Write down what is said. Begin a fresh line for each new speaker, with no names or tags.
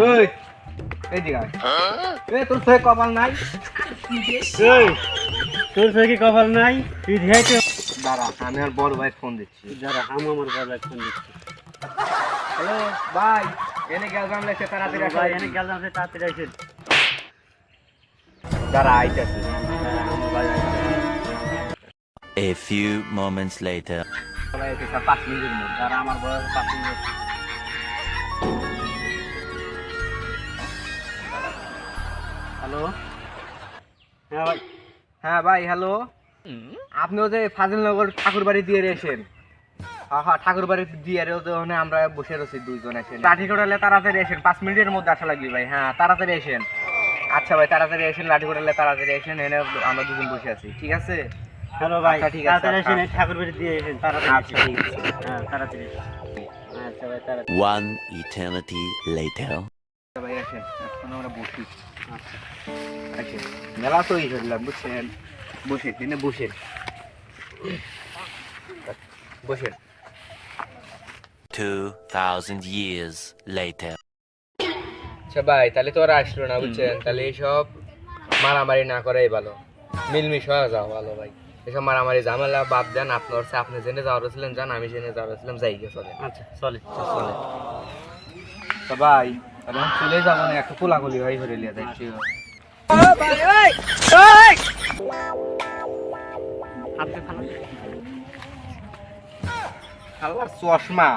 ওই এদিকে আয়। তোর সে কপাল নাই
এই তোর সঙ্গে কি কপাল নাই তুই ধেয়েছে
দাঁড়া আমি আর বড় ভাই ফোন দিচ্ছি
যারা আমার বাবা ফোন দিচ্ছে
হ্যালো ভাই এনে গেলাম লেখে তাড়াতাড়ি আসো
ভাই এনে গেলাম সে তাড়াতাড়ি আসেন
দাঁড়া আইতাছি
আমার ভাই
A few moments later.
ভাই এটা 5 মিনিটের মধ্যে
যারা আমার বয়স 5 মিনিট হ্যালো হ্যাঁ ভাই
হ্যাঁ ভাই হ্যালো আপনিও যে ফাজিলনগর ঠাকুরবাড়ি দিয়ে এসেন হ্যাঁ ঠাকুরবাড়ি দিয়ে ওখানে আমরা বসে রয়েছি দুইজন এসে লাঠি কোটালে তাড়াতাড়ি এসেন 5 মিনিটের মধ্যে আসা লাগবে ভাই হ্যাঁ তাড়াতাড়ি এসেন আচ্ছা ভাই তাড়াতাড়ি এসেন লাঠি কোটালে তাড়াতাড়ি এসেন এনে আমরা দুজন বসে আছি ঠিক আছে
হ্যালো ভাই
আচ্ছা, ঠিক আছে,
তাড়াতাড়ি
আচ্ছা।
এসেন ঠাকুর বাড়ি দিয়ে এসেন তাড়াতাড়ি
আচ্ছা ঠিক আছে
হ্যাঁ তাড়াতাড়ি আচ্ছা ভাই তাড়াতাড়ি
One eternity later.
আচ্ছা ভাই আসেন এখন আমরা বসি আচ্ছা আসেন মেলা তো এই হলাম বুঝছেন বসে এনে বসেন বসেন
2000 years later.
আচ্ছা ভাই তাহলে তো ওরা আসলো না বুঝছেন তাহলে এইসব মারামারি না করাই ভালো মিলমিশ হয়ে যাও ভালো ভাই এসব মারামারি ঝামেলা বাদ দেন আপনার হচ্ছে আপনি জেনে যাওয়ার ছিলেন যান আমি জেনে যাওয়ার ছিলাম যাই গিয়ে চলে
আচ্ছা চলে
চলে তো ভাই তাহলে আমি চলে যাবো না একটু কোলাকুলি হয়ে ঘুরে লিয়ে যাচ্ছি
হাতে খানা
আল্লাহর চশমা